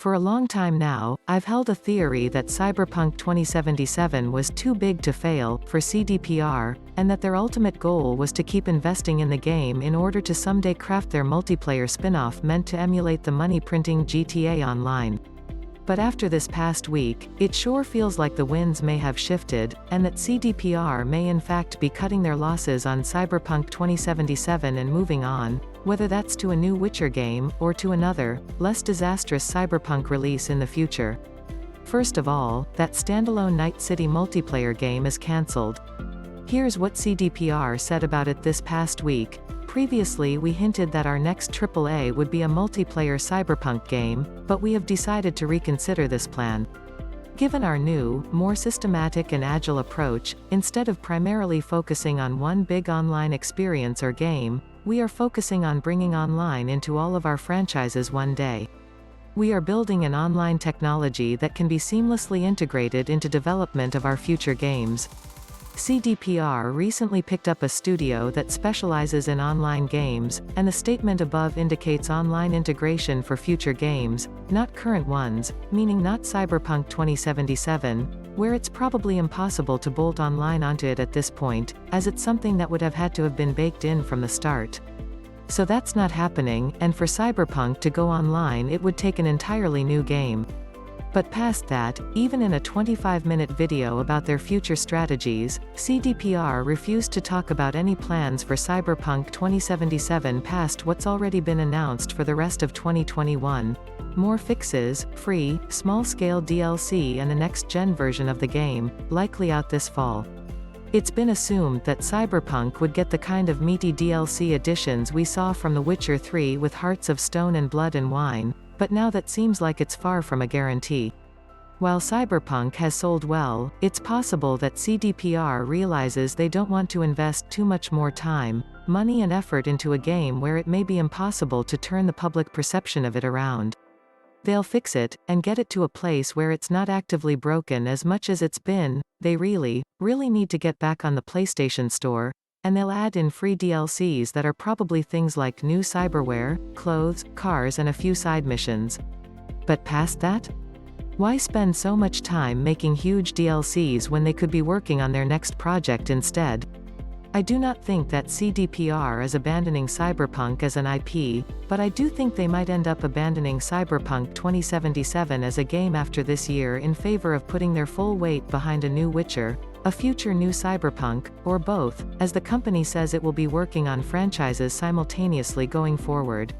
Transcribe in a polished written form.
For a long time now, I've held a theory that Cyberpunk 2077 was too big to fail, for CDPR, and that their ultimate goal was to keep investing in the game in order to someday craft their multiplayer spin-off meant to emulate the money-printing GTA Online. But after this past week, it sure feels like the winds may have shifted, and that CDPR may in fact be cutting their losses on Cyberpunk 2077 and moving on, whether that's to a new Witcher game, or to another, less disastrous Cyberpunk release in the future. First of all, that standalone Night City multiplayer game is cancelled. Here's what CDPR said about it this past week. Previously we hinted that our next AAA would be a multiplayer Cyberpunk game, but we have decided to reconsider this plan. Given our new, more systematic and agile approach, instead of primarily focusing on one big online experience or game, we are focusing on bringing online into all of our franchises one day. We are building an online technology that can be seamlessly integrated into development of our future games. CDPR recently picked up a studio that specializes in online games, and the statement above indicates online integration for future games, not current ones, meaning not Cyberpunk 2077, where it's probably impossible to bolt online onto it at this point, as it's something that would have had to have been baked in from the start. So that's not happening, and for Cyberpunk to go online it would take an entirely new game. But past that, even in a 25-minute video about their future strategies, CDPR refused to talk about any plans for Cyberpunk 2077 past what's already been announced for the rest of 2021. More fixes, free, small-scale DLC and a next-gen version of the game, likely out this fall. It's been assumed that Cyberpunk would get the kind of meaty DLC additions we saw from The Witcher 3 with Hearts of Stone and Blood and Wine, but now that seems like it's far from a guarantee. While Cyberpunk has sold well, it's possible that CDPR realizes they don't want to invest too much more time, money and effort into a game where it may be impossible to turn the public perception of it around. They'll fix it, and get it to a place where it's not actively broken as much as it's been. They really need to get back on the PlayStation Store, and they'll add in free DLCs that are probably things like new cyberware, clothes, cars and a few side missions. But past that? Why spend so much time making huge DLCs when they could be working on their next project instead? I do not think that CDPR is abandoning Cyberpunk as an IP, but I do think they might end up abandoning Cyberpunk 2077 as a game after this year in favor of putting their full weight behind a new Witcher, a future new Cyberpunk, or both, as the company says it will be working on franchises simultaneously going forward.